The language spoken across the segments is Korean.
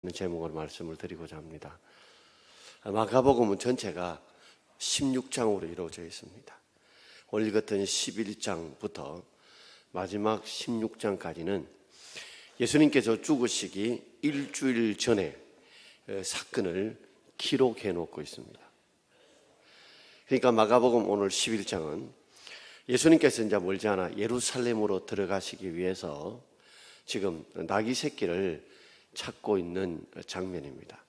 제목으로 말씀을 드리고자 합니다. 마가복음은 전체가 16장으로 이루어져 있습니다. 오늘 읽었던 11장부터 마지막 16장까지는 예수님께서 죽으시기 일주일 전에 사건을 기록해 놓고 있습니다. 그러니까 마가복음 오늘 11장은 예수님께서 이제 멀지 않아 예루살렘으로 들어가시기 위해서 지금 나귀 새끼를 찾고 있는 장면입니다.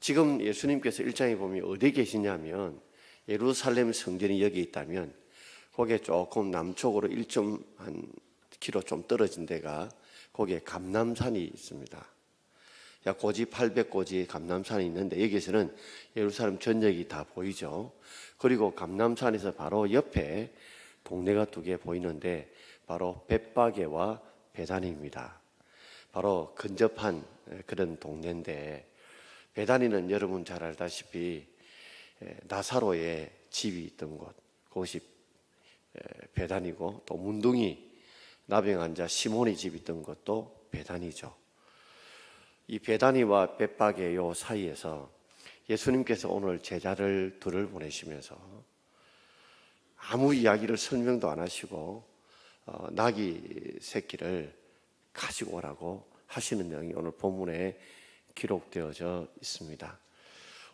지금 예수님께서 1장에 보면 어디에 계시냐면 예루살렘 성전이 여기 있다면 거기에 조금 남쪽으로 1.1km 좀 떨어진 데가 거기에 감람산이 있습니다. 약 고지 800고지의 감람산이 있는데 여기서는 예루살렘 전역이 다 보이죠. 그리고 감람산에서 바로 옆에 동네가 두 개 보이는데 바로 벳바게와 베다니입니다. 바로 근접한 그런 동네인데, 베다니는 여러분 잘 알다시피 나사로의 집이 있던 곳, 그것이 베다니고, 또 문둥이 나병 환자 시몬의 집이 있던 것도 베다니죠. 이 베다니와 벳바게 요 사이에서 예수님께서 오늘 제자를 둘을 보내시면서 아무 이야기를 설명도 안 하시고 나귀 새끼를 가지고 오라고 하시는 내용이 오늘 본문에 기록되어져 있습니다.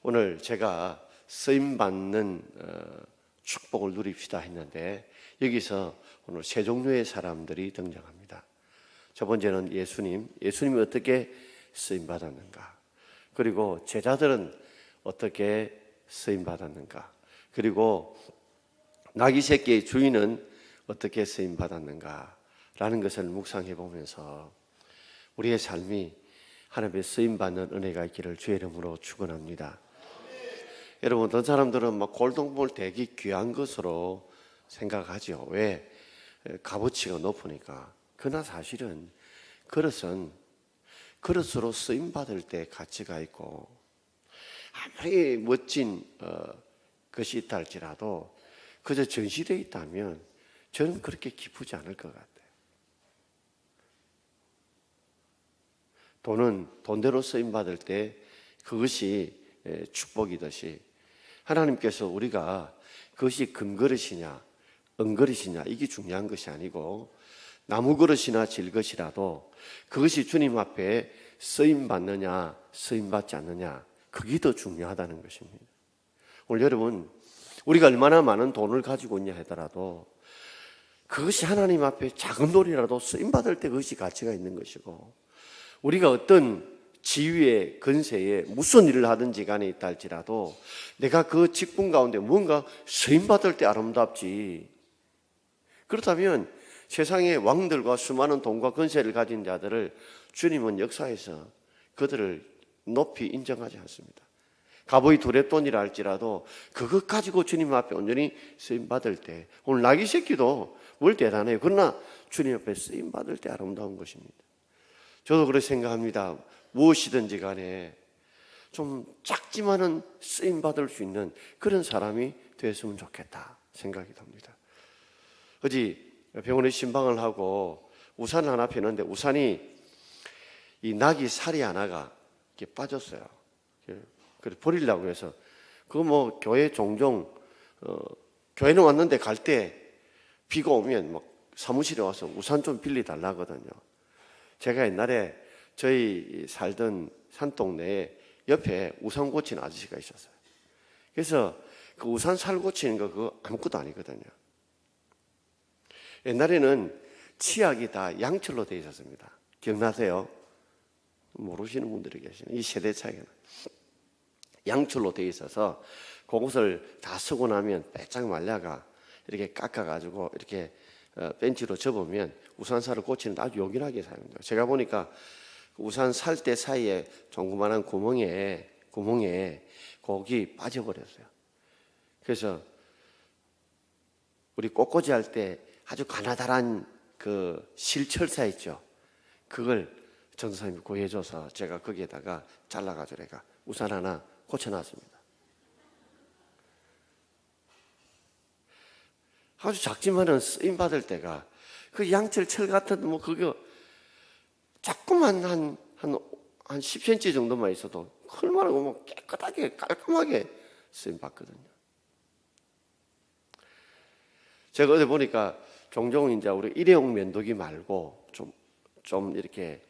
오늘 제가 쓰임받는 축복을 누립시다 했는데 여기서 오늘 세 종류의 사람들이 등장합니다. 첫 번째는 예수님이 어떻게 쓰임받았는가, 그리고 제자들은 어떻게 쓰임받았는가, 그리고 나귀 새끼의 주인은 어떻게 쓰임받았는가 라는 것을 묵상해 보면서 우리의 삶이 하나님의 쓰임받는 은혜가 있기를 주의 이름으로 축원합니다. 여러분, 어떤 사람들은 막 골동품을 되게 귀한 것으로 생각하죠. 왜? 값어치가 높으니까. 그러나 사실은 그릇으로 쓰임받을 때 가치가 있고, 아무리 멋진 것이 있다 할지라도 그저 전시되어 있다면 저는 그렇게 기쁘지 않을 것 같아요. 돈은 돈대로 쓰임받을 때 그것이 축복이듯이 하나님께서 우리가 그것이 금그릇이냐 은그릇이냐 이게 중요한 것이 아니고, 나무 그릇이나 질것이라도 그것이 주님 앞에 쓰임받느냐 쓰임받지 않느냐 그게 더 중요하다는 것입니다. 오늘 여러분, 우리가 얼마나 많은 돈을 가지고 있냐 하더라도 그것이 하나님 앞에 작은 돈이라도 쓰임받을 때 그것이 가치가 있는 것이고, 우리가 어떤 지위에 건세에 무슨 일을 하든지 간에 있다 할지라도 내가 그 직분 가운데 뭔가 쓰임받을 때 아름답지. 그렇다면 세상의 왕들과 수많은 돈과 건세를 가진 자들을 주님은 역사에서 그들을 높이 인정하지 않습니다. 갑오의 두랫돈이라 할지라도 그것 가지고 주님 앞에 온전히 쓰임받을 때, 오늘 나귀 새끼도 뭘 대단해요. 그러나 주님 앞에 쓰임받을 때 아름다운 것입니다. 저도 그렇게 생각합니다. 무엇이든지 간에 좀 작지만은 쓰임받을 수 있는 그런 사람이 됐으면 좋겠다 생각이 듭니다. 어제 병원에 신방을 하고 우산을 하나 펴는데 우산이 이 나귀 살이 하나가 이렇게 빠졌어요. 그래서 버리려고 해서 그거 교회 종종 교회는 왔는데 갈 때 비가 오면 막 사무실에 와서 우산 좀 빌려달라거든요. 제가 옛날에 저희 살던 산동네에 옆에 우산 고치는 아저씨가 있었어요. 그래서 그 우산 살 고치는 거 그거 아무것도 아니거든요. 옛날에는 치약이 다 양철로 되어 있었습니다. 기억나세요? 모르시는 분들이 계시네. 이 세대 차이가 양철로 되어 있어서 그것을 다 쓰고 나면 빼짝 말려가 이렇게 깎아가지고 이렇게 벤치로 접으면 우산살을 고치는 데 아주 요긴하게 사용돼요. 제가 보니까 우산 살 때 사이에 조그만한 구멍에 거기 빠져버렸어요. 그래서 우리 꽃꽂이 할 때 아주 가나다란 그 실철사 있죠. 그걸 전도사님이 구해줘서 제가 거기에다가 잘라가지고 내가 우산 하나 고쳐놨습니다. 아주 작지만은 쓰임받을 때가 그 양철 철 같은 그거 조그만 한 한 10cm 정도만 있어도 얼마나 뭐 깨끗하게 깔끔하게 쓰임 받거든요. 제가 어디 보니까 종종 이제 우리 일회용 면도기 말고 좀 이렇게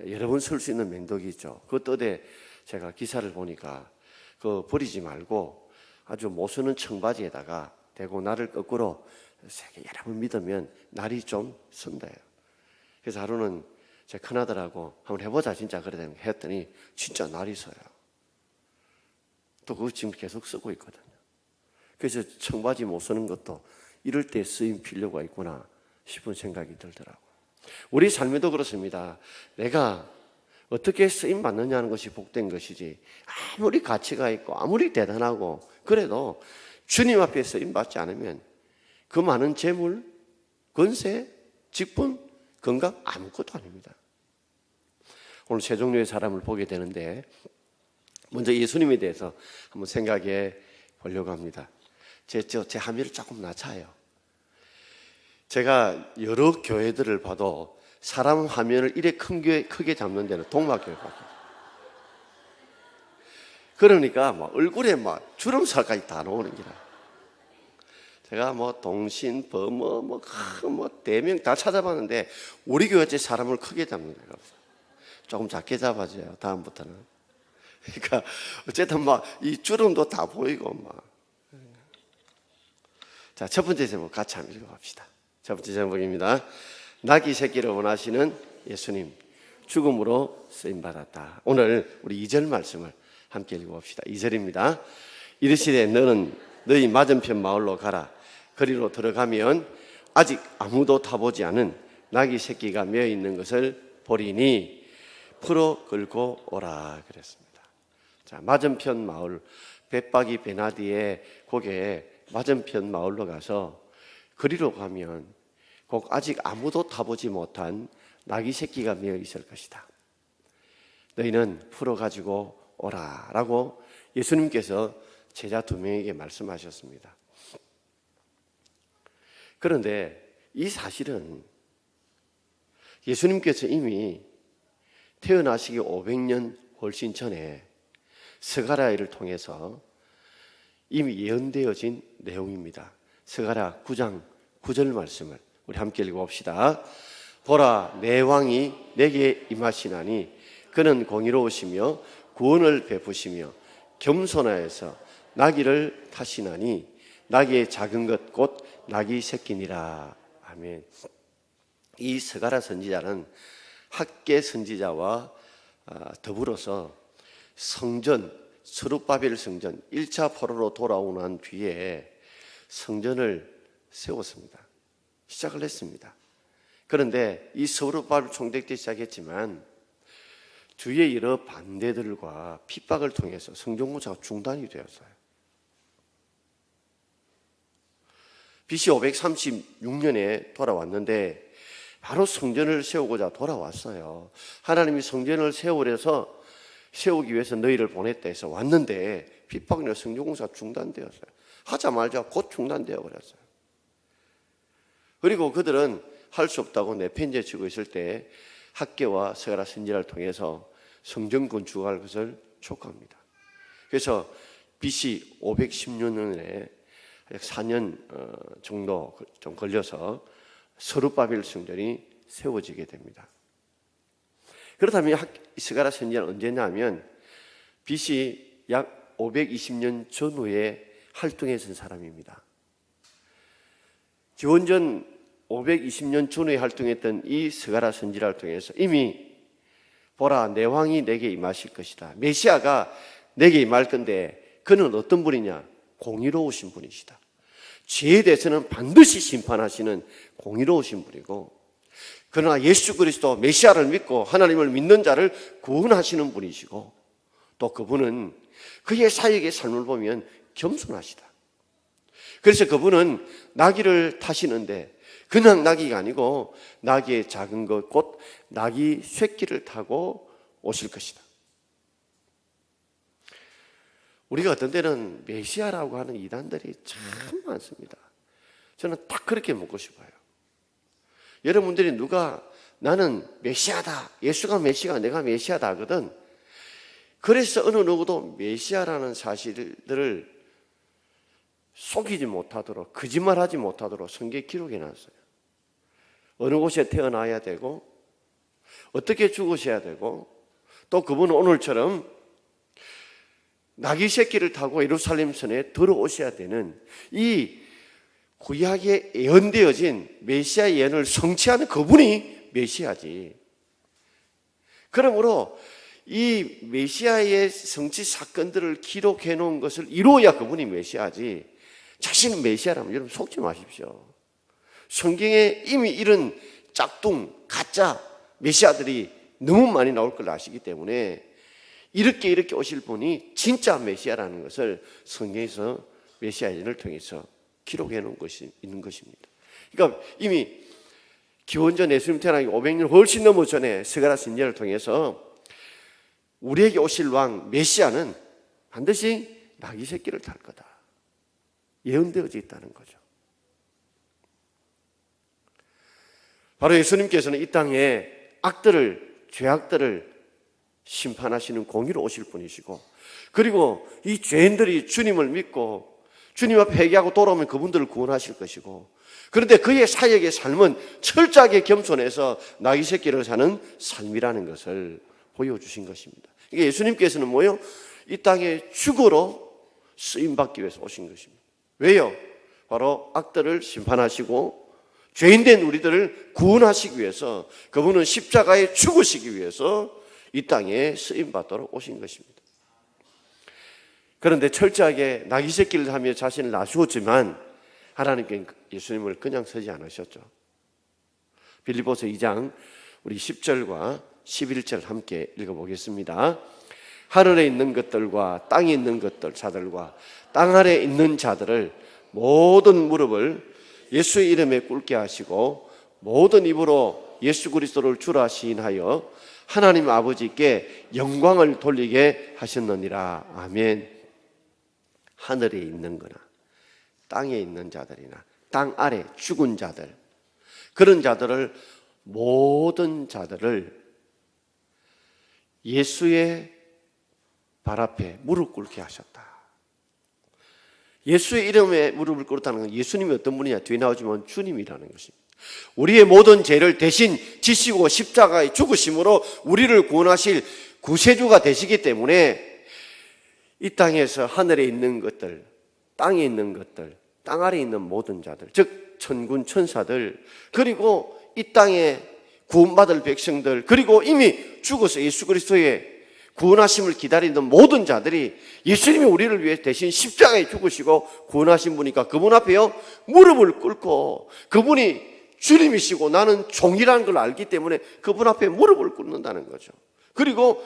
여러 번 쓸 수 있는 면도기 있죠. 그것도 어디 제가 기사를 보니까 그거 버리지 말고 아주 못 쓰는 청바지에다가 대고 날을 거꾸로 세게 여러 번 믿으면 날이 좀 쓴대요. 그래서 하루는 제 큰아들하고 한번 해보자 진짜 그래 했더니 진짜 날이 서요. 또 그거 지금 계속 쓰고 있거든요. 그래서 청바지 못 쓰는 것도 이럴 때 쓰임 필요가 있구나 싶은 생각이 들더라고요. 우리 삶에도 그렇습니다. 내가 어떻게 쓰임 받느냐는 것이 복된 것이지 아무리 가치가 있고 아무리 대단하고 그래도 주님 앞에 쓰임 받지 않으면 그 많은 재물, 권세, 직분, 건강 아무것도 아닙니다. 오늘 세 종류의 사람을 보게 되는데 먼저 예수님에 대해서 한번 생각해 보려고 합니다. 제 함의를 조금 낮춰요. 제가 여러 교회들을 봐도 사람 화면을 이래 크게 잡는 데는 동막교회밖에. 그러니까 막 얼굴에 막 주름살까지 다 나오는 기라. 제가 뭐 동신, 범어, 뭐 대명 다 찾아봤는데 우리 교회 사람을 크게 잡니다. 조금 작게 잡아줘요. 다음부터는. 그러니까 어쨌든 막 이 주름도 다 보이고 막. 자, 첫 번째 제목 같이 한번 읽어봅시다. 첫 번째 제목입니다. 나귀 새끼를 원하시는 예수님, 죽음으로 쓰임받았다. 오늘 우리 2절 말씀을 함께 읽어봅시다. 2절입니다. 이르시되 너는 너희 맞은편 마을로 가라. 거리로 들어가면 아직 아무도 타보지 않은 나귀 새끼가 메어 있는 것을 보리니 풀어 끌고 오라 그랬습니다. 자, 맞은편 마을 벳박이 베나디의 고개에 맞은편 마을로 가서 거리로 가면 꼭 아직 아무도 타보지 못한 나귀 새끼가 메어 있을 것이다. 너희는 풀어가지고 오라 라고 예수님께서 제자 2명에게 말씀하셨습니다. 그런데 이 사실은 예수님께서 이미 태어나시기 500년 훨씬 전에 스가랴를 통해서 이미 예언되어진 내용입니다. 스가랴 9장 9절 말씀을 우리 함께 읽어봅시다. 보라, 내 왕이 내게 임하시나니 그는 공의로우시며 구원을 베푸시며 겸손하여서 나귀를 타시나니 나귀의 작은 것 곧 나귀 새끼니라. 아멘. 이 스가랴 선지자는 학계 선지자와 더불어서 성전, 스룹바벨 성전 1차 포로로 돌아오고 난 뒤에 성전을 세웠습니다. 시작을 했습니다. 그런데 이 스룹바벨 총독 때 시작했지만 주위의 여러 반대들과 핍박을 통해서 성전 공사가 중단이 되었어요. BC 536년에 돌아왔는데 바로 성전을 세우고자 돌아왔어요. 하나님이 성전을 세우기 위해서 너희를 보냈다 해서 왔는데 핍박으로 성전 공사가 중단되었어요. 하자마자 곧 중단되어 버렸어요. 그리고 그들은 할 수 없다고 내편지에 치고 있을 때 학계와 스가랴 선지자를 통해서 성전 건축할 것을 촉구합니다. 그래서 BC 516년에 약 4년 정도 좀 걸려서 스룹바벨 성전이 세워지게 됩니다. 그렇다면 스가랴 선지자는 언제냐면 BC 약 520년 전후에 활동했던 사람입니다. 기원전 520년 전후에 활동했던 이 스가랴 선지자를 통해서 이미 보라, 내 왕이 내게 임하실 것이다. 메시아가 내게 임할 건데 그는 어떤 분이냐? 공의로우신 분이시다. 죄에 대해서는 반드시 심판하시는 공의로우신 분이고, 그러나 예수 그리스도 메시아를 믿고 하나님을 믿는 자를 구원하시는 분이시고, 또 그분은 그의 사역의 삶을 보면 겸손하시다. 그래서 그분은 나귀를 타시는데 그냥 나귀가 아니고 나귀의 작은 것 곧 나귀 쇠끼를 타고 오실 것이다. 우리가 어떤 때는 메시아라고 하는 이단들이 참 많습니다. 저는 딱 그렇게 묻고 싶어요. 여러분들이 누가 나는 메시아다. 예수가 메시아가 내가 메시아다 하거든. 그래서 어느 누구도 메시아라는 사실들을 속이지 못하도록, 거짓말하지 못하도록 성경에 기록해놨어요. 어느 곳에 태어나야 되고 어떻게 죽으셔야 되고, 또 그분은 오늘처럼 나귀 새끼를 타고 예루살렘 성에 들어오셔야 되는 이 구약에 예언되어진 메시아의 예언을 성취하는 그분이 메시아지. 그러므로 이 메시아의 성취 사건들을 기록해 놓은 것을 이루어야 그분이 메시아지, 자신은 메시아라면 여러분 속지 마십시오. 성경에 이미 이런 짝퉁, 가짜 메시아들이 너무 많이 나올 걸 아시기 때문에 이렇게 오실 분이 진짜 메시아라는 것을 성경에서 메시아인을 통해서 기록해 놓은 것이 있는 것입니다. 그러니까 이미 기원전 예수님 태어나기 500년 훨씬 넘어 전에 스가랴 선지자를 통해서 우리에게 오실 왕 메시아는 반드시 나귀 새끼를 탈 거다, 예언되어져 있다는 거죠. 바로 예수님께서는 이 땅에 죄악들을 심판하시는 공의로 오실 분이시고, 그리고 이 죄인들이 주님을 믿고 주님 앞에 회개하고 돌아오면 그분들을 구원하실 것이고, 그런데 그의 사역의 삶은 철저하게 겸손해서 나귀 새끼를 사는 삶이라는 것을 보여주신 것입니다. 이게 예수님께서는 뭐요? 이 땅에 죽으로 쓰임받기 위해서 오신 것입니다. 왜요? 바로 악들을 심판하시고 죄인된 우리들을 구원하시기 위해서, 그분은 십자가에 죽으시기 위해서 이 땅에 쓰임받도록 오신 것입니다. 그런데 철저하게 나귀 새끼를 하며 자신을 낮추었지만 하나님께는 예수님을 그냥 서지 않으셨죠. 빌립보서 2장 우리 10절과 11절 함께 읽어보겠습니다. 하늘에 있는 것들과 땅에 있는 자들과 땅 아래에 있는 자들을 모든 무릎을 예수의 이름에 꿇게 하시고 모든 입으로 예수 그리스도를 주라 시인하여 하나님 아버지께 영광을 돌리게 하셨느니라. 아멘. 하늘에 있는 거나 땅에 있는 자들이나 땅 아래 죽은 자들, 그런 자들을, 모든 자들을 예수의 발 앞에 무릎 꿇게 하셨다. 예수의 이름에 무릎을 꿇었다는 건 예수님이 어떤 분이냐 뒤에 나오지만 주님이라는 것입니다. 우리의 모든 죄를 대신 지시고 십자가에 죽으심으로 우리를 구원하실 구세주가 되시기 때문에 이 땅에서 하늘에 있는 것들, 땅에 있는 것들, 땅 아래에 있는 모든 자들, 즉 천군 천사들, 그리고 이 땅에 구원받을 백성들, 그리고 이미 죽어서 예수 그리스도의 구원하심을 기다리는 모든 자들이 예수님이 우리를 위해 대신 십자가에 죽으시고 구원하신 분이니까 그분 앞에요 무릎을 꿇고, 그분이 주님이시고 나는 종이라는 걸 알기 때문에 그분 앞에 무릎을 꿇는다는 거죠. 그리고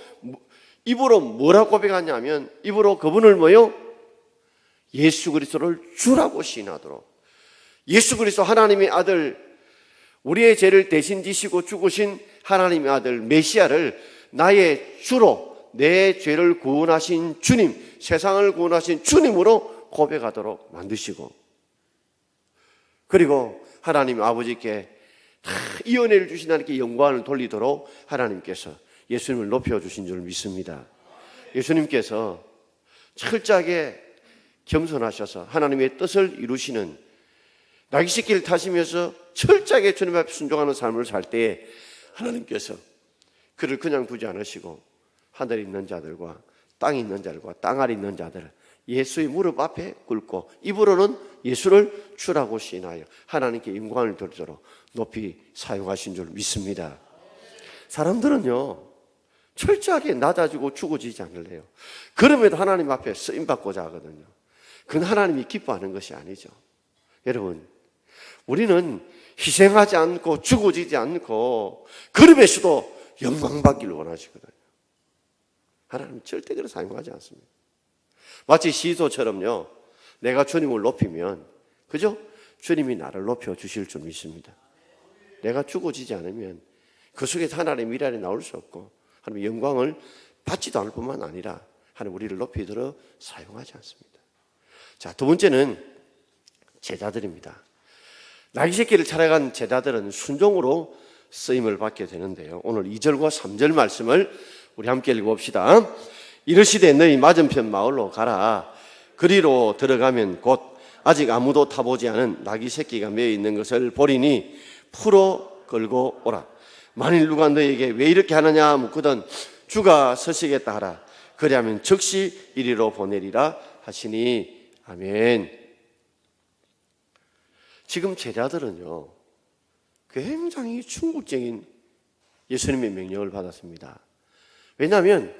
입으로 뭐라고 고백하냐면, 입으로 그분을 뭐요? 예수 그리스도를 주라고 시인하도록, 예수 그리스도 하나님의 아들, 우리의 죄를 대신 지시고 죽으신 하나님의 아들 메시아를 나의 주로, 내 죄를 구원하신 주님, 세상을 구원하신 주님으로 고백하도록 만드시고, 그리고 하나님 아버지께 다 이 은혜를 주신 하나님께 영광을 돌리도록 하나님께서 예수님을 높여주신 줄 믿습니다. 예수님께서 철저하게 겸손하셔서 하나님의 뜻을 이루시는 나귀 새끼를 타시면서 철저하게 주님 앞에 순종하는 삶을 살 때에 하나님께서 그를 그냥 두지 않으시고 하늘에 있는 자들과 땅에 있는 자들과 땅 아래 있는 자들 예수의 무릎 앞에 꿇고 입으로는 예수를 주라고 시인하여 하나님께 영광을 돌리도록 높이 사용하신 줄 믿습니다. 사람들은요 철저하게 낮아지고 죽어지지 않을래요. 그럼에도 하나님 앞에 쓰임받고자 하거든요. 그건 하나님이 기뻐하는 것이 아니죠. 여러분, 우리는 희생하지 않고 죽어지지 않고 그럼에서도 영광받기를 원하시거든요. 하나님은 절대 그런 사용하지 않습니다. 마치 시소처럼요, 내가 주님을 높이면 그죠? 주님이 나를 높여주실 줄 믿습니다. 내가 죽어지지 않으면 그 속에서 하나님의 미랄이 나올 수 없고 하나님의 영광을 받지도 않을 뿐만 아니라 하나님 우리를 높이 들어 사용하지 않습니다. 자, 두 번째는 제자들입니다. 나귀 새끼를 찾아간 제자들은 순종으로 쓰임을 받게 되는데요. 오늘 2절과 3절 말씀을 우리 함께 읽어봅시다. 이르시되 너희 맞은편 마을로 가라. 그리로 들어가면 곧 아직 아무도 타보지 않은 나귀 새끼가 매어 있는 것을 보리니 풀어 끌고 오라. 만일 누가 너에게 왜 이렇게 하느냐 묻거든 주가 서시겠다 하라. 그리하면 즉시 이리로 보내리라 하시니. 아멘. 지금 제자들은요, 굉장히 충격적인 예수님의 명령을 받았습니다. 왜냐하면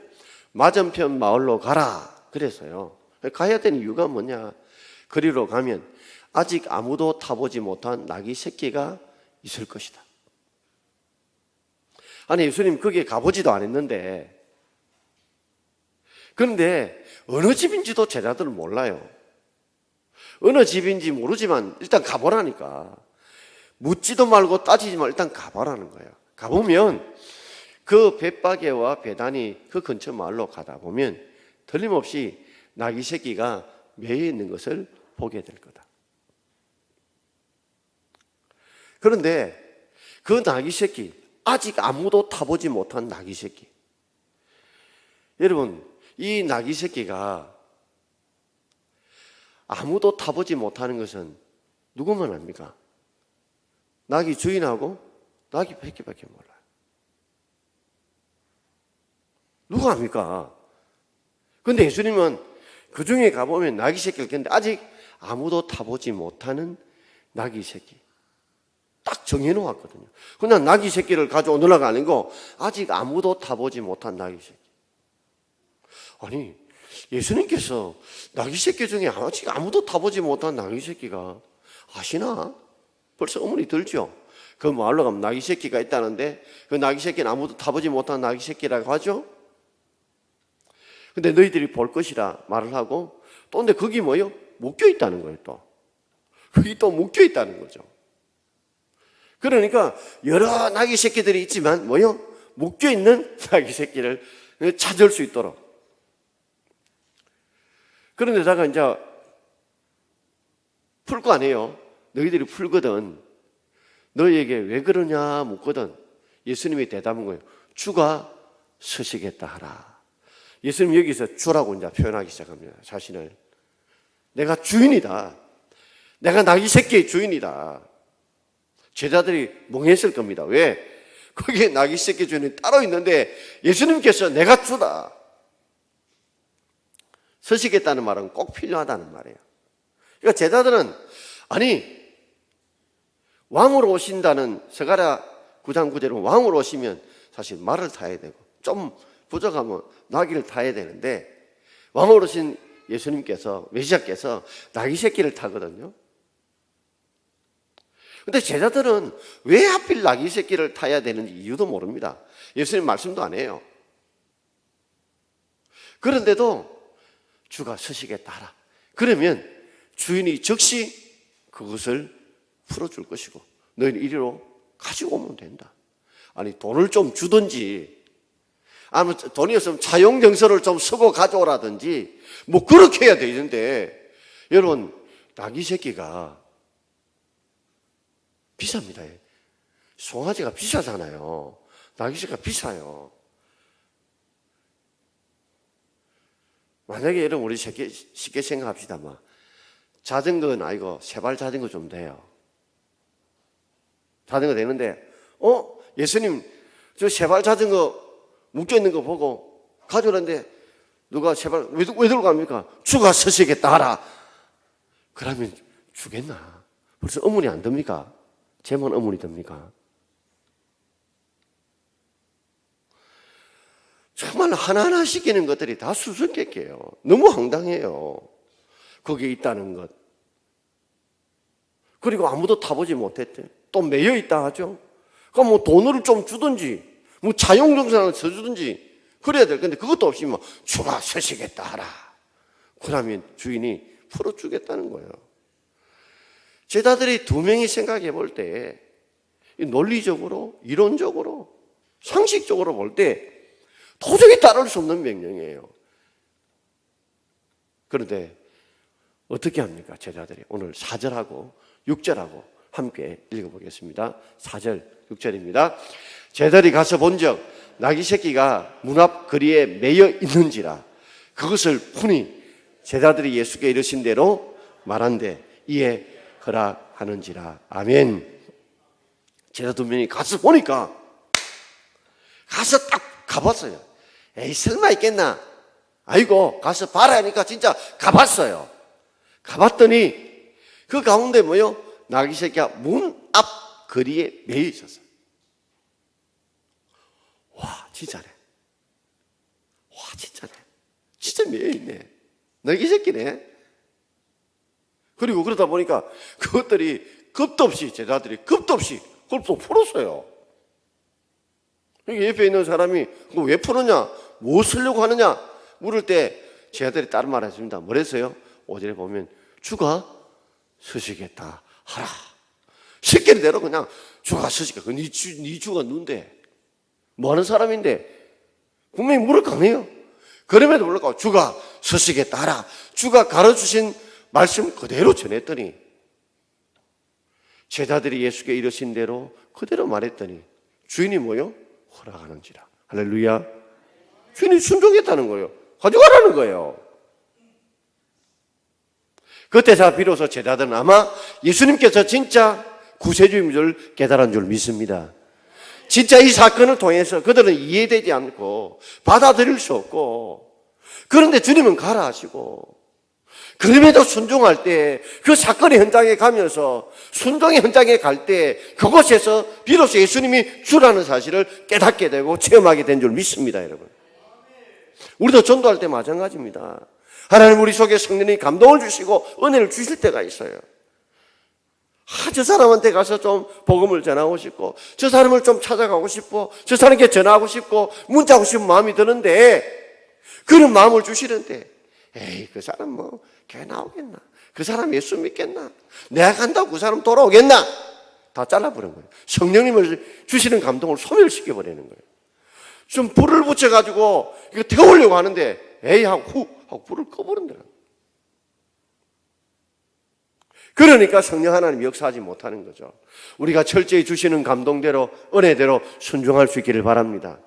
맞은편 마을로 가라 그래서요. 가야 되는 이유가 뭐냐? 그리로 가면 아직 아무도 타보지 못한 나귀 새끼가 있을 것이다. 아니, 예수님 거기에 가보지도 않았는데, 그런데 어느 집인지도 제자들은 몰라요. 어느 집인지 모르지만 일단 가보라니까. 묻지도 말고 따지지 말고 일단 가보라는 거예요. 가보면 그 벳바게와 베다니 그 근처 마을로 가다 보면 틀림없이 나귀 새끼가 매여 있는 것을 보게 될 거다. 그런데 그 나귀 새끼, 아직 아무도 타보지 못한 나귀 새끼. 여러분, 이 나귀 새끼가 아무도 타보지 못하는 것은 누구만 압니까? 나귀 주인하고 나귀 새끼밖에 몰라요. 누가 압니까? 그런데 예수님은 그 중에 가보면 나귀 새끼를 깼는데 아직 아무도 타보지 못하는 나귀 새끼 딱 정해놓았거든요. 그냥 나귀 새끼를 가져오느라고 하는 거 아직 아무도 타보지 못한 나귀 새끼. 아니, 예수님께서 나귀 새끼 중에 아직 아무도 타보지 못한 나귀 새끼가 아시나? 벌써 의문이 들죠. 그 마을로 가면 나귀 새끼가 있다는데 그 나귀 새끼는 아무도 타보지 못한 나귀 새끼라고 하죠. 근데 너희들이 볼 것이라 말을 하고 또 근데 거기 뭐요? 묶여 있다는 거예요. 또 거기 또 묶여 있다는 거죠. 그러니까 여러 나귀 새끼들이 있지만 뭐요? 묶여 있는 나귀 새끼를 찾을 수 있도록. 그런데다가 이제 풀 거 아니에요. 너희들이 풀거든. 너희에게 왜 그러냐 묻거든. 예수님이 대답한 거예요. 주가 서시겠다 하라. 예수님 여기서 주라고 이제 표현하기 시작합니다. 자신을. 내가 주인이다. 내가 나귀 새끼의 주인이다. 제자들이 멍했을 겁니다. 왜? 거기에 나귀 새끼 주인이 따로 있는데 예수님께서 내가 주다. 서시겠다는 말은 꼭 필요하다는 말이에요. 그러니까 제자들은 아니 왕으로 오신다는 스가랴 9장 9절은 왕으로 오시면 사실 말을 타야 되고 좀 부족하면 나귀를 타야 되는데 왕으로 오신 예수님께서 메시아께서 나귀 새끼를 타거든요. 근데 제자들은 왜 하필 나귀 새끼를 타야 되는지 이유도 모릅니다. 예수님 말씀도 안 해요. 그런데도 주가 서시겠다 하라. 그러면 주인이 즉시 그것을 풀어줄 것이고 너희는 이리로 가지고 오면 된다. 아니 돈을 좀 주든지 아니면 돈이 없으면 차용증서를 좀 쓰고 가져오라든지 뭐 그렇게 해야 되는데 여러분 나귀 새끼가 비쌉니다. 송아지가 비싸잖아요. 나귀 새끼가 비싸요. 만약에 여러분 우리 쉽게 생각합시다. 자전거는 아니고 세발 자전거 좀 돼요. 자전거 되는데 예수님 저 세발 자전거 묶여있는 거 보고 가져오는데 누가 세발 왜 들고 갑니까? 주가 서시겠다 하라. 그러면 주겠나? 벌써 의문이 안 듭니까? 제만 의문이 듭니까? 정말 하나하나 시키는 것들이 다 수수께끼예요. 너무 황당해요. 거기에 있다는 것. 그리고 아무도 타보지 못했대. 또 매여 있다 하죠. 그럼 뭐 돈을 좀 주든지, 뭐 차용증서를 써주든지 그래야 될 건데 그것도 없이 뭐 주가 서시겠다 하라. 그러면 주인이 풀어주겠다는 거예요. 제자들이 두 명이 생각해 볼 때 논리적으로, 이론적으로, 상식적으로 볼 때 도저히 따를 수 없는 명령이에요. 그런데 어떻게 합니까? 제자들이 오늘 4절하고 6절하고 함께 읽어보겠습니다. 4절, 6절입니다. 제자들이 가서 본즉 나귀 새끼가 문 앞 거리에 매여 있는지라 그것을 푸니 제자들이 예수께 이르신 대로 말한대 이에 허락하는지라. 아멘. 제자 2명이 가서 보니까 가서 딱 가봤어요. 에이 설마 있겠나? 아이고 가서 봐라 하니까 진짜 가봤어요. 가봤더니 그 가운데 뭐요? 나귀 새끼가 문 앞 거리에 매여 있었어요. 와 진짜네. 와 진짜네. 진짜 매여 있네. 나귀 새끼네. 그리고 그러다 보니까 그것들이 겁도 없이 제자들이 겁도 없이 그걸 또 풀었어요. 옆에 있는 사람이 그거 왜 풀었냐? 뭐 쓰려고 하느냐? 물을 때 제자들이 다른 말 했습니다. 뭐랬어요? 5절에 보면 주가 서시겠다 하라. 시키는 대로 그냥 주가 서시겠다. 네 주가 누군데? 뭐하는 사람인데? 분명히 물을 강해요. 그럼에도 불구하고 주가 서시겠다 하라. 주가 가르쳐주신 말씀 그대로 전했더니 제자들이 예수께 이르신 대로 그대로 말했더니 주인이 뭐요? 허락하는지라. 할렐루야. 주인이 순종했다는 거예요. 가져가라는 거예요. 그때서 비로소 제자들은 아마 예수님께서 진짜 구세주인 줄 깨달은 줄 믿습니다. 진짜 이 사건을 통해서 그들은 이해되지 않고 받아들일 수 없고 그런데 주님은 가라 하시고 그럼에도 순종할 때 그 사건의 현장에 가면서 순종의 현장에 갈 때 그곳에서 비로소 예수님이 주라는 사실을 깨닫게 되고 체험하게 된 줄 믿습니다, 여러분. 우리도 전도할 때 마찬가지입니다. 하나님 우리 속에 성령이 감동을 주시고 은혜를 주실 때가 있어요. 저 사람한테 가서 좀 복음을 전하고 싶고 저 사람을 좀 찾아가고 싶고 저 사람에게 전하고 싶고 문자하고 싶은 마음이 드는데 그런 마음을 주시는데 에이 그 사람 뭐 교회 나오겠나? 그 사람 예수 믿겠나? 내가 간다고 그 사람 돌아오겠나? 다 잘라버린 거예요. 성령님을 주시는 감동을 소멸시켜버리는 거예요. 좀 불을 붙여가지고 이거 태우려고 하는데 에이 하고 불을 꺼버린다. 그러니까 성령 하나님 역사하지 못하는 거죠. 우리가 철저히 주시는 감동대로 은혜대로 순종할 수 있기를 바랍니다.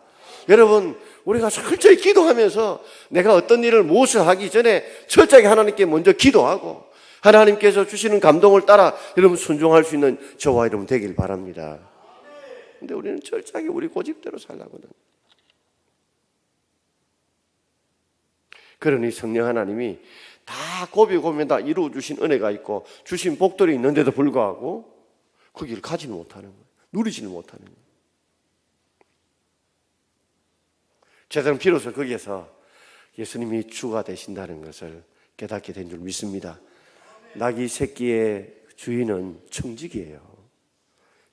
여러분 우리가 철저히 기도하면서 내가 어떤 일을 무엇을 하기 전에 철저하게 하나님께 먼저 기도하고 하나님께서 주시는 감동을 따라 여러분 순종할 수 있는 저와 여러분 되길 바랍니다. 근데 우리는 철저하게 우리 고집대로 살라거든. 그러니 성령 하나님이 다 고비고면 다 이루어 주신 은혜가 있고 주신 복들이 있는데도 불구하고 그 길을 가지는 못하는 거예요. 누리지는 못하는 거예요. 제자는 비로소 거기에서 예수님이 주가 되신다는 것을 깨닫게 된 줄 믿습니다. 나귀 새끼의 주인은 청직이에요.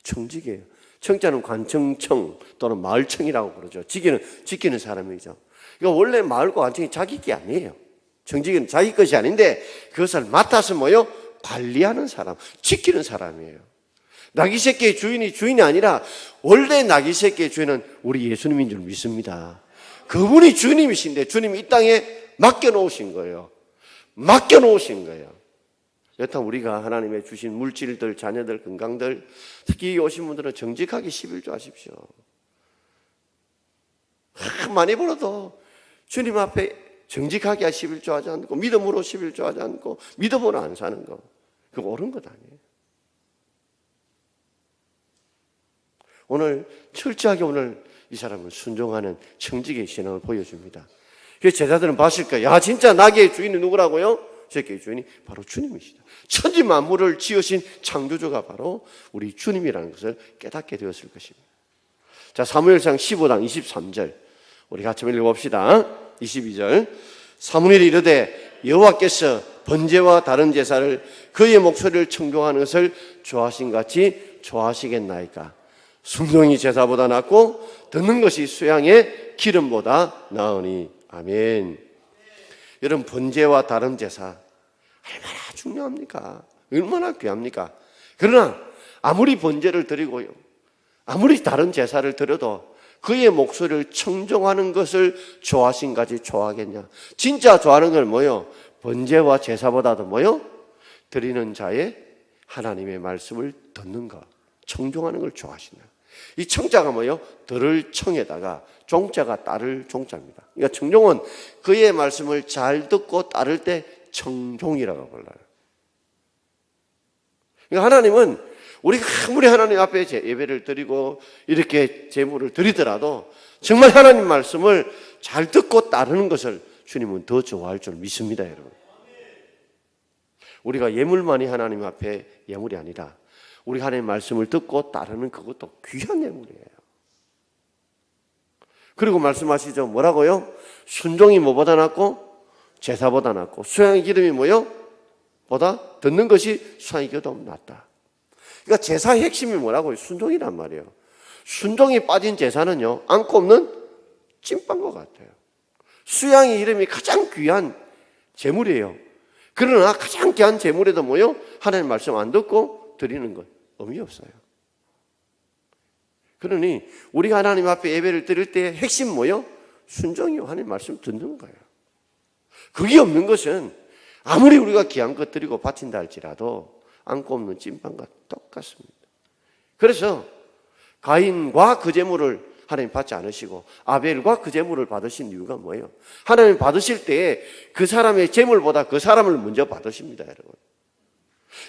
청직이에요. 청자는 관청청 또는 마을청이라고 그러죠. 지키는 사람이죠. 이거 원래 마을과 관청이 자기 게 아니에요. 청직은 자기 것이 아닌데 그것을 맡아서 뭐요? 관리하는 사람, 지키는 사람이에요. 나귀 새끼의 주인이 아니라 원래 나귀 새끼의 주인은 우리 예수님인 줄 믿습니다. 그분이 주님이신데 주님이 이 땅에 맡겨놓으신 거예요. 맡겨놓으신 거예요. 여튼 우리가 하나님의 주신 물질들, 자녀들, 건강들 특히 오신 분들은 정직하게 11조 하십시오. 많이 벌어도 주님 앞에 정직하게 11조 하지 않고 믿음으로 11조 하지 않고 믿음으로 안 사는 거 그거 옳은 것 아니에요. 오늘 철저하게 이 사람은 순종하는 청직의 신앙을 보여줍니다. 그래서 제자들은 봤을 거예요. 야 진짜 나귀의 주인이 누구라고요? 새끼의 주인이 바로 주님이시다. 천지 만물을 지으신 창조주가 바로 우리 주님이라는 것을 깨닫게 되었을 것입니다. 자, 사무엘상 15장 23절 우리 같이 읽어봅시다. 22절 사무엘이 이르되 여호와께서 번제와 다른 제사를 그의 목소리를 청종하는 것을 좋아하신 같이 좋아하시겠나이까. 순종이 제사보다 낫고 듣는 것이 수양의 기름보다 나으니. 아멘. 여러분 번제와 다른 제사 얼마나 중요합니까? 얼마나 귀합니까? 그러나 아무리 번제를 드리고요 아무리 다른 제사를 드려도 그의 목소리를 청종하는 것을 좋아하신 같이 좋아하겠냐? 진짜 좋아하는 건 뭐요? 번제와 제사보다도 뭐요? 드리는 자의 하나님의 말씀을 듣는 것, 청종하는 걸 좋아하신다. 이 청자가 뭐예요? 들을 청에다가 종자가 따를 종자입니다. 그러니까 청종은 그의 말씀을 잘 듣고 따를 때 청종이라고 불러요. 그러니까 하나님은 우리가 아무리 하나님 앞에 예배를 드리고 이렇게 제물을 드리더라도 정말 하나님 말씀을 잘 듣고 따르는 것을 주님은 더 좋아할 줄 믿습니다, 여러분. 우리가 예물만이 하나님 앞에 예물이 아니라 우리 하나님의 말씀을 듣고 따르는 그것도 귀한 예물이에요. 그리고 말씀하시죠. 뭐라고요? 순종이 뭐보다 낫고 제사보다 낫고 수양의 기름이 뭐요? 보다 듣는 것이 수양의 기름보다 낫다. 그러니까 제사의 핵심이 뭐라고요? 순종이란 말이에요. 순종이 빠진 제사는요, 안고 없는 찐빵과 같아요. 수양의 이름이 가장 귀한 제물이에요. 그러나 가장 귀한 제물에도 뭐요? 하나님 말씀 안 듣고 드리는 것 의미 없어요. 그러니 우리가 하나님 앞에 예배를 드릴 때 핵심 뭐요? 순종이요. 하나님 말씀 듣는 거예요. 그게 없는 것은 아무리 우리가 귀한 것 드리고 바친다 할지라도 안고 없는 찐빵과 똑같습니다. 그래서 가인과 그 제물을 하나님 받지 않으시고 아벨과 그 제물을 받으신 이유가 뭐예요? 하나님 받으실 때 그 사람의 제물보다 그 사람을 먼저 받으십니다, 여러분.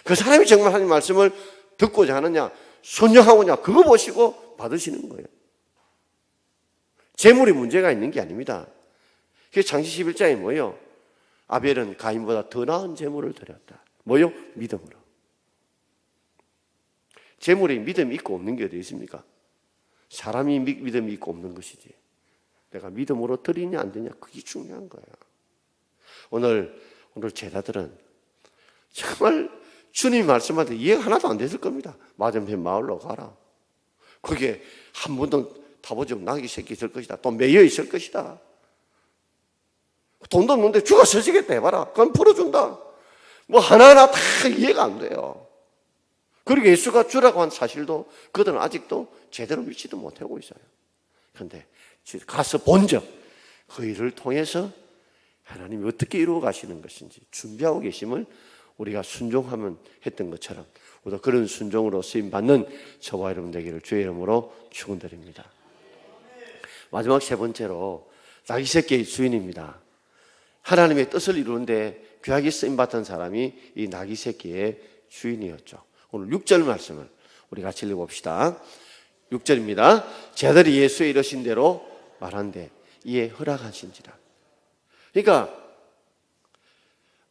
그 사람이 정말 하나님 말씀을 듣고자 하느냐, 순종하고냐, 그거 보시고 받으시는 거예요. 제물이 문제가 있는 게 아닙니다. 그게 창세기 11장에 뭐예요? 아벨은 가인보다 더 나은 제물을 드렸다. 뭐요? 믿음으로. 제물이 믿음이 있고 없는 게 어디 있습니까? 사람이 믿음이 있고 없는 것이지. 내가 믿음으로 드리냐 안 드리냐 그게 중요한 거야. 오늘 제자들은 정말 주님 말씀한테 이해가 하나도 안 됐을 겁니다. 맞은편 마을로 가라. 거기에 한 번도 타보지 못한 낙이 새끼 있을 것이다. 또 매여 있을 것이다. 돈도 없는데 주가 서지겠다 해봐라. 그건 풀어준다. 뭐 하나하나 다 이해가 안 돼요. 그리고 예수가 주라고 한 사실도 그들은 아직도 제대로 믿지도 못하고 있어요. 그런데 가서 본 적, 그 일을 통해서 하나님이 어떻게 이루어 가시는 것인지 준비하고 계심을 우리가 순종하면 했던 것처럼 우리도 그런 순종으로 쓰임받는 저와 여러분 되기를 주의 이름으로 축원드립니다. 마지막 세 번째로 나귀새끼의 주인입니다. 하나님의 뜻을 이루는데 귀하게 쓰임받던 사람이 이 나귀새끼의 주인이었죠. 오늘 6절 말씀을 우리 같이 읽어봅시다. 6절입니다. 제자들이 예수의 이르신 대로 말한대 이에 허락하신지라. 그러니까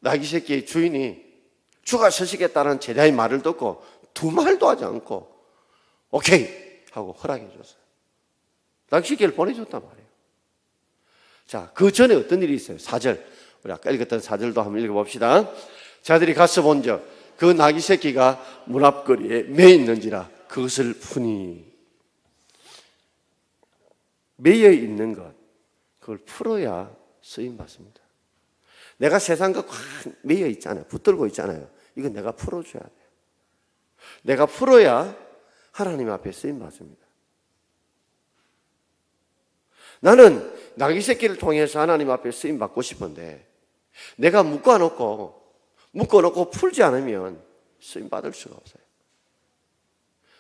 나귀새끼의 주인이 주가 서시겠다는 제자의 말을 듣고 두 말도 하지 않고 오케이 하고 허락해 줬어요. 나귀새끼를 보내줬단 말이에요. 자, 그 전에 어떤 일이 있어요? 4절. 우리 아까 읽었던 4절도 한번 읽어봅시다. 자들이 가서 본적 그 나귀새끼가 문 앞거리에 매 있는지라 그것을 푸니. 매여 있는 것, 그걸 풀어야 쓰임 받습니다. 내가 세상과 꽉 매여 있잖아요. 붙들고 있잖아요. 이건 내가 풀어줘야 돼요. 내가 풀어야 하나님 앞에 쓰임 받습니다. 나는 나귀새끼를 통해서 하나님 앞에 쓰임 받고 싶은데 내가 묶어놓고 풀지 않으면 쓰임 받을 수가 없어요.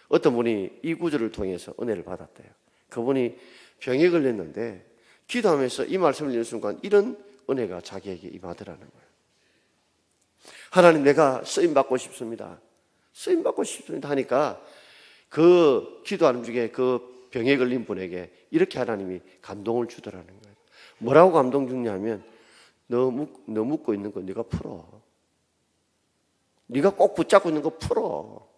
어떤 분이 이 구절을 통해서 은혜를 받았대요. 그분이 병에 걸렸는데 기도하면서 이 말씀을 읽는 순간 이런 은혜가 자기에게 임하더라는 거예요. 하나님, 내가 쓰임 받고 싶습니다. 쓰임 받고 싶습니다 하니까 그 기도하는 중에 그 병에 걸린 분에게 이렇게 하나님이 감동을 주더라는 거예요. 뭐라고 감동 주냐면 너 묶고 있는 거 네가 풀어. 네가 꼭 붙잡고 있는 거 풀어.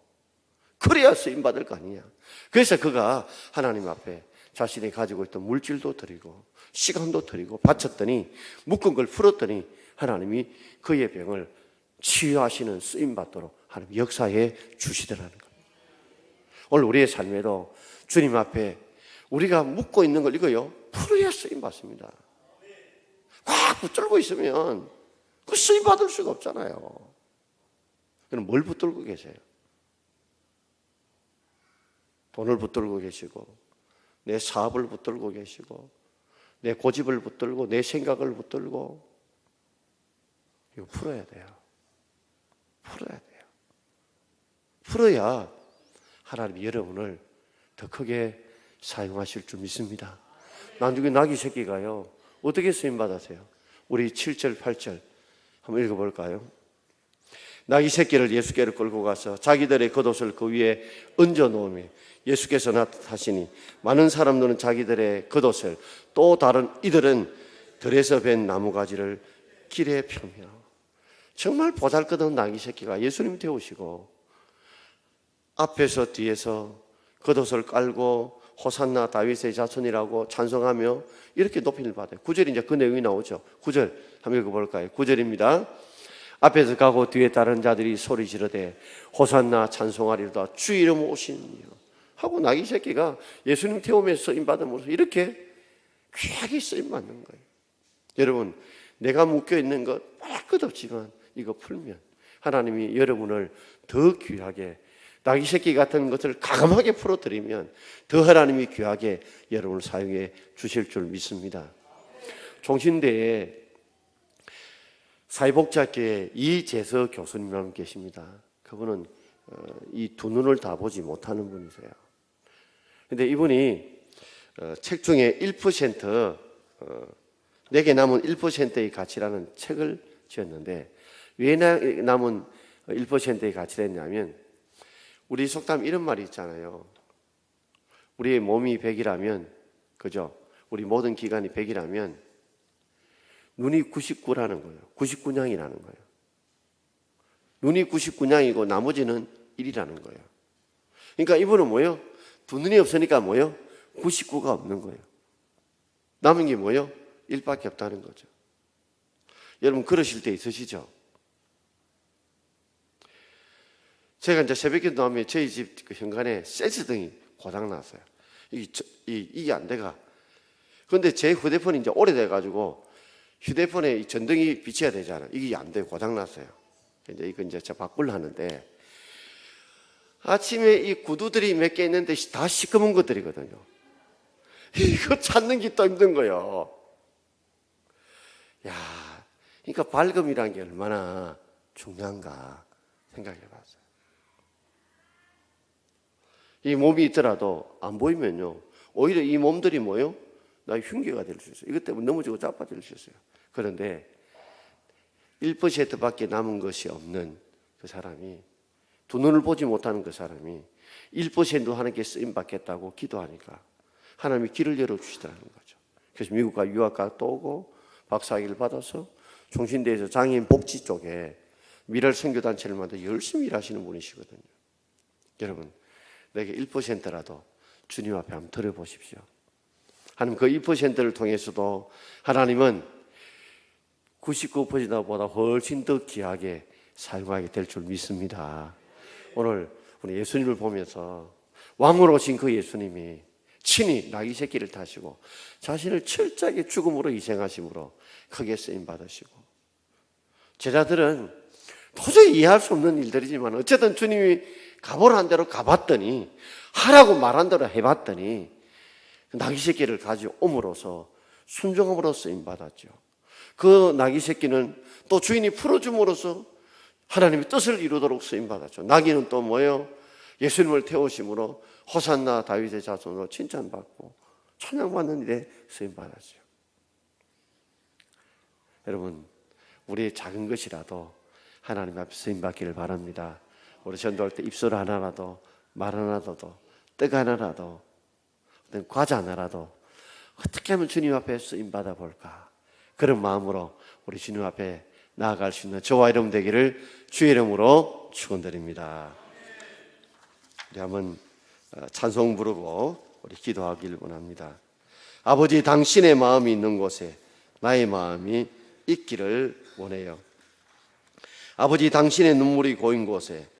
그래야 쓰임 받을 거 아니냐. 그래서 그가 하나님 앞에 자신이 가지고 있던 물질도 드리고 시간도 드리고 바쳤더니 묶은 걸 풀었더니 하나님이 그의 병을 치유하시는 쓰임 받도록 하나님 역사해 주시더라는 겁니다. 오늘 우리의 삶에도 주님 앞에 우리가 묶고 있는 걸 이거요 풀어야 쓰임 받습니다. 꽉 붙들고 있으면 그 쓰임 받을 수가 없잖아요. 그럼 뭘 붙들고 계세요? 돈을 붙들고 계시고 내 사업을 붙들고 계시고 내 고집을 붙들고 내 생각을 붙들고 이거 풀어야 돼요. 풀어야 돼요. 풀어야 하나님이 여러분을 더 크게 사용하실 줄 믿습니다. 나중에 나귀 새끼가요, 어떻게 쓰임받았어요? 우리 7절, 8절 한번 읽어볼까요? 나귀 새끼를 예수께로 끌고 가서 자기들의 겉옷을 그 위에 얹어 놓으며 예수께서 나타나시니 많은 사람들은 자기들의 겉옷을, 또 다른 이들은 들에서 벤 나무가지를 길에 펴며, 정말 보잘것없는 나귀 새끼가 예수님 태우시고 앞에서 뒤에서 겉옷을 깔고 호산나 다윗의 자손이라고 찬송하며 이렇게 높임을 받아요. 9절 이제 그 내용이 나오죠. 9절 한번 읽어볼까요? 9절입니다. 앞에서 가고 뒤에 따른 자들이 소리 지르되 호산나 찬송하리로다 주 이름 오시니요 하고 나귀 새끼가 예수님 태우면서 쓰임받음으로써 이렇게 귀하게 쓰임받는 거예요. 여러분, 내가 묶여있는 것 말 것 없지만 이거 풀면 하나님이 여러분을 더 귀하게, 나귀 새끼 같은 것을 가감하게 풀어드리면 더 하나님이 귀하게 여러분을 사용해 주실 줄 믿습니다. 종신대에 사회복지학교에 이재서 교수님 한 분 계십니다. 그분은 이 두 눈을 다 보지 못하는 분이세요. 근데 이분이 책 중에 1% 내게 남은 1%의 가치라는 책을 지었는데, 왜 남은 1%의 가치를 했냐면, 우리 속담 이런 말이 있잖아요. 우리의 몸이 100이라면, 그죠? 우리 모든 기관이 100이라면 눈이 99라는 거예요. 99냥이라는 거예요. 눈이 99냥이고 나머지는 1이라는 거예요. 그러니까 이분은 뭐예요? 두 눈이 없으니까 뭐예요? 99가 없는 거예요. 남은 게 뭐예요? 1밖에 없다는 거죠. 여러분 그러실 때 있으시죠? 제가 이제 새벽기도 하면 저희 집 그 현관에 센서등이 고장 났어요. 이게 안 돼가. 그런데 제 휴대폰이 이제 오래돼가지고 휴대폰에 이 전등이 비춰야 되잖아요. 이게 안 돼요. 고장 났어요. 이제 제가 바꾸려 하는데, 아침에 이 구두들이 몇 개 있는데 다 시커먼 것들이거든요. 이거 찾는 게 또 힘든 거예요. 야, 그러니까 밝음이라는 게 얼마나 중요한가 생각해 봤어요. 이 몸이 있더라도 안 보이면요, 오히려 이 몸들이 뭐예요? 나의 흉계가 될 수 있어요. 이것 때문에 넘어지고 자빠질 수 있어요. 그런데 1%밖에 남은 것이 없는 그 사람이, 두 눈을 보지 못하는 그 사람이 1% 하나님께 쓰임 받겠다고 기도하니까 하나님이 길을 열어주시더라는 거죠. 그래서 미국과 유학가 또 오고 박사학위를 받아서 종신대에서 장애인 복지 쪽에 미랄 선교단체를 만들어 열심히 일하시는 분이시거든요. 여러분, 내게 1%라도 주님 앞에 한번 드려보십시오. 하나님 그 1%를 통해서도 하나님은 99%보다 훨씬 더 귀하게 사용하게 될 줄 믿습니다. 오늘 우리 예수님을 보면서 왕으로 오신 그 예수님이 친히 나귀 새끼를 타시고 자신을 철저하게 죽음으로 희생하심으로 크게 쓰임 받으시고, 제자들은 도저히 이해할 수 없는 일들이지만 어쨌든 주님이 가보라는 대로 가봤더니, 하라고 말한 대로 해봤더니 나귀 새끼를 가져옴으로써 순종함으로 쓰임 받았죠. 그 나귀 새끼는 또 주인이 풀어줌으로써 하나님의 뜻을 이루도록 쓰임 받았죠. 나귀는 또 뭐예요? 예수님을 태우심으로 호산나 다윗의 자손으로 칭찬받고 찬양받는 일에 쓰임 받았죠. 여러분, 우리의 작은 것이라도 하나님 앞에 쓰임 받기를 바랍니다. 우리 전도할 때 입술 하나라도, 말 하나라도, 떡 하나라도, 어떤 과자 하나라도 어떻게 하면 주님 앞에 쓰임 받아 볼까? 그런 마음으로 우리 주님 앞에 나아갈 수 있는 저와 여러분 되기를 주의 이름으로 축원드립니다. 우리 한번 찬송 부르고 우리 기도하기를 원합니다. 아버지, 당신의 마음이 있는 곳에 나의 마음이 있기를 원해요. 아버지, 당신의 눈물이 고인 곳에